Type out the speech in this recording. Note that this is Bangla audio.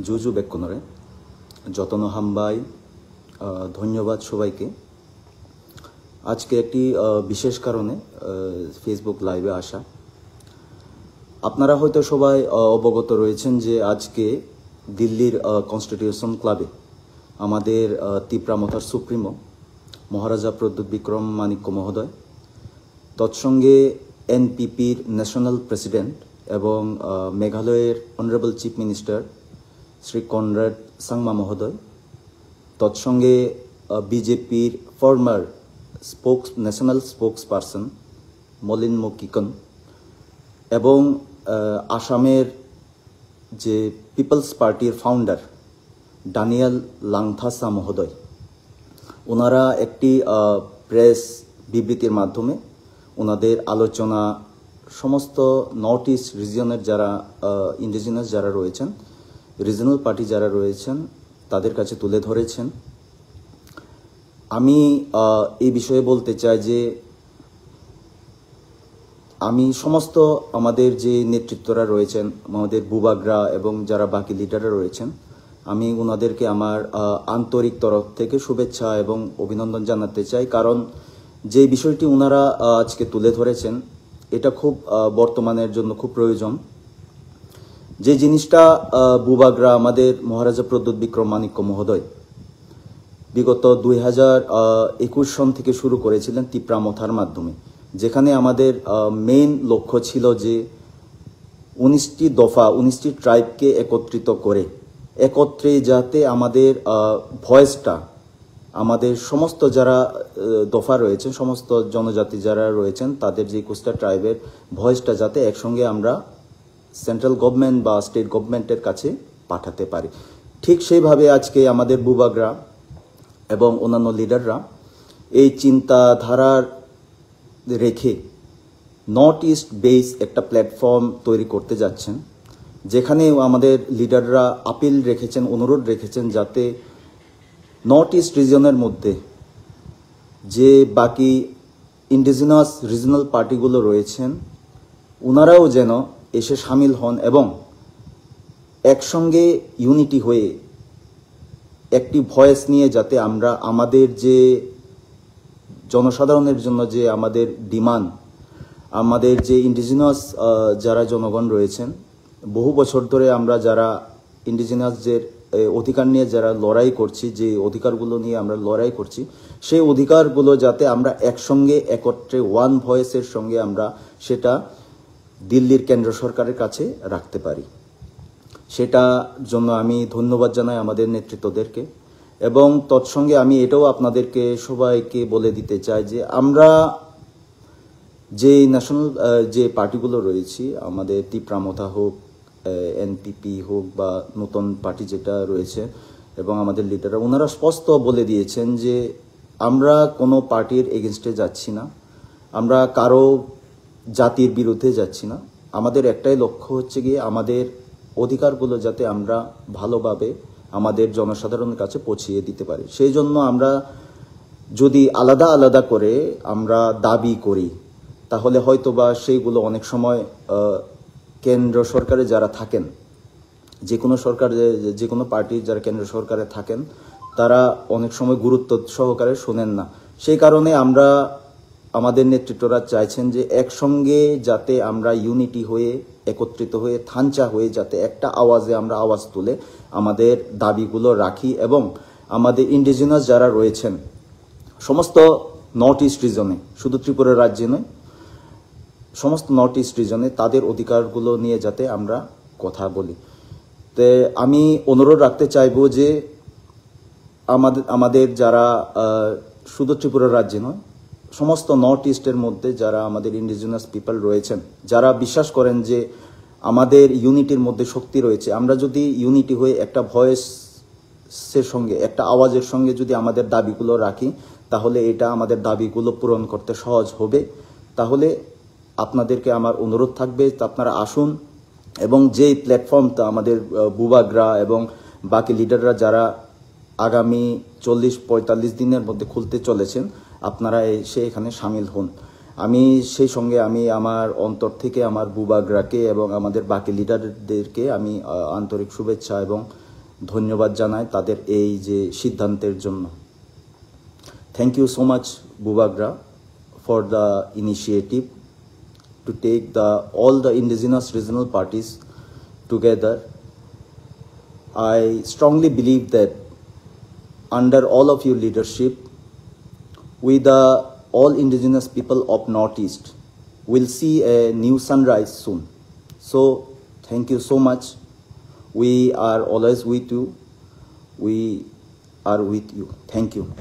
জুজু বেকনরে যতন হামবাই ধন্যবাদ সবাইকে। আজকে একটি বিশেষ কারণে ফেসবুক লাইভে আসা। আপনারা হয়তো সবাই অবগত রয়েছেন যে আজকে দিল্লির কনস্টিটিউশন ক্লাবে আমাদের তিপ্রামথার সুপ্রিমো মহারাজা প্রদ্যুৎ বিক্রম মানিক্য মহোদয়, তৎসঙ্গে এনপিপির ন্যাশনাল প্রেসিডেন্ট এবং মেঘালয়ের honourable chief minister Shri Conrad Sangma মহোদয়, তৎসঙ্গে বিজেপির ফর্মার ন্যাশনাল স্পোক্স পারসন মলিন মুকিকন এবং আসামের যে পিপলস পার্টির ফাউন্ডার ডানিয়াল লাংথাসা মহোদয়, ওনারা একটি প্রেস বিবৃতির মাধ্যমে ওনাদের আলোচনা সমস্ত নর্থ ইস্ট রিজিয়নের যারা ইন্ডিজিনাস যারা রয়েছেন, রিজনাল পার্টি যারা রয়েছেন তাদের কাছে তুলে ধরেছেন। আমি এই বিষয়ে বলতে চাই যে আমি সমস্ত আমাদের যে নেতৃত্বরা রয়েছেন, আমাদের বুবাগরা এবং যারা বাকি লিডাররা রয়েছেন, আমি ওনাদেরকে আমার আন্তরিক তরফ থেকে শুভেচ্ছা এবং অভিনন্দন জানাতে চাই। কারণ যে বিষয়টি ওনারা আজকে তুলে ধরেছেন এটা খুব বর্তমানের জন্য খুব প্রয়োজন। যে জিনিসটা বুবাগরা আমাদের মহারাজা প্রদ্যুৎ বিক্রম মানিক্য মহোদয় বিগত 2021 সন থেকে শুরু করেছিলেন তিপ্রামথার মাধ্যমে, যেখানে আমাদের মেইন লক্ষ্য ছিল যে 19টি দফা 19টি ট্রাইবকে একত্রিত করে একত্রে যাতে আমাদের ভয়েসটা, আমাদের সমস্ত যারা দফা রয়েছেন, সমস্ত জনজাতি যারা রয়েছেন তাদের যে 21টা ট্রাইবের ভয়েসটা যাতে একসঙ্গে আমরা সেন্ট্রাল গভর্নমেন্ট বা স্টেট গভর্নমেন্টের কাছে পাঠাতে পারি। ঠিক সেইভাবে আজকে আমাদের বুবাগরা এবং অন্যান্য লিডাররা এই চিন্তাধারার রেখে নর্থ ইস্ট বেস একটা প্ল্যাটফর্ম তৈরি করতে যাচ্ছেন, যেখানে আমাদের লিডাররা আপিল রেখেছেন, অনুরোধ রেখেছেন যাতে নর্থ ইস্ট রিজনের মধ্যে যে বাকি ইন্ডিজিনাস রিজনাল পার্টিগুলো রয়েছেন ওনারাও যেন এসে সামিল হন এবং একসঙ্গে ইউনিটি হয়ে একটি ভয়েস নিয়ে যাতে আমরা আমাদের যে জনসাধারণের জন্য যে আমাদের ডিমান্ড, আমাদের যে ইন্ডিজিনাস যারা জনগণ রয়েছেন, বহু বছর ধরে আমরা যারা ইন্ডিজিনাসদের অধিকার নিয়ে যারা লড়াই করছি, যে অধিকারগুলো নিয়ে আমরা লড়াই করছি, সেই অধিকারগুলো যাতে আমরা একসঙ্গে একত্রে ওয়ান ভয়েসের সঙ্গে আমরা সেটা দিল্লির কেন্দ্র সরকারের কাছে রাখতে পারি। সেটা জন্য আমি ধন্যবাদ জানাই আমাদের নেতৃত্বদেরকে এবং তৎসঙ্গে আমি এটাও আপনাদেরকে সবাইকে বলে দিতে চাই যে আমরা যে ন্যাশনাল যে পার্টিগুলো রয়েছি, আমাদের তিপ্রামথা হোক, এনপিপি হোক বা নতুন পার্টি যেটা রয়েছে এবং আমাদের লিডাররা, ওনারা স্পষ্ট বলে দিয়েছেন যে আমরা কোনো পার্টির এগেনস্টে যাচ্ছি না, আমরা কারো জাতির বিরুদ্ধে যাচ্ছি না। আমাদের একটাই লক্ষ্য হচ্ছে গিয়ে আমাদের অধিকারগুলো যাতে আমরা ভালোভাবে আমাদের জনসাধারণের কাছে পৌঁছিয়ে দিতে পারি। সেই জন্য আমরা যদি আলাদা আলাদা করে আমরা দাবি করি তাহলে হয়তোবা সেইগুলো অনেক সময় কেন্দ্র সরকারে যারা থাকেন, যে কোনো সরকার, যে কোনো পার্টির যারা কেন্দ্র সরকারে থাকেন তারা অনেক সময় গুরুত্ব সহকারে শোনেন না। সেই কারণে আমরা আমাদের নেতৃত্বরা চাইছেন যে একসঙ্গে যাতে আমরা ইউনিটি হয়ে একত্রিত হয়ে থানচা হয়ে যাতে একটা আওয়াজে আমরা আওয়াজ তুলে আমাদের দাবিগুলো রাখি এবং আমাদের ইন্ডিজিনাস যারা রয়েছেন সমস্ত নর্থ ইস্ট রিজনে, শুধু ত্রিপুরা রাজ্যে নয়, সমস্ত নর্থ ইস্ট রিজনে তাদের অধিকারগুলো নিয়ে যাতে আমরা কথা বলি। তো আমি অনুরোধ রাখতে চাইবো যে আমাদের যারা শুধু ত্রিপুরা রাজ্যে নয়, সমস্ত নর্থ ইস্টের মধ্যে যারা আমাদের ইন্ডিজিনাস পিপল রয়েছেন, যারা বিশ্বাস করেন যে আমাদের ইউনিটির মধ্যে শক্তি রয়েছে, আমরা যদি ইউনিটি হয়ে একটা ভয়েসের সঙ্গে, একটা আওয়াজের সঙ্গে যদি আমাদের দাবিগুলো রাখি তাহলে এটা আমাদের দাবিগুলো পূরণ করতে সহজ হবে। তাহলে আপনাদেরকে আমার অনুরোধ থাকবে আপনারা আসুন এবং যেই প্ল্যাটফর্মটা আমাদের বুবাগরা এবং বাকি লিডাররা যারা আগামী 40-45 দিনের মধ্যে খুলতে চলেছেন, আপনারা এসে এখানে সামিল হন। আমি সেই সঙ্গে আমি আমার অন্তর থেকে আমার বুবাগরাকে এবং আমাদের বাকি লিডারদেরকে আমি আন্তরিক শুভেচ্ছা এবং ধন্যবাদ জানাই তাদের এই যে সিদ্ধান্তের জন্য। থ্যাংক ইউ সো মাচ বুবাগরা for the initiative to take all the indigenous regional parties together. I strongly believe that under all of your leadership, we the all indigenous people of Northeast will see a new sunrise soon. So thank you so much. We are always with you. We are with you. Thank you.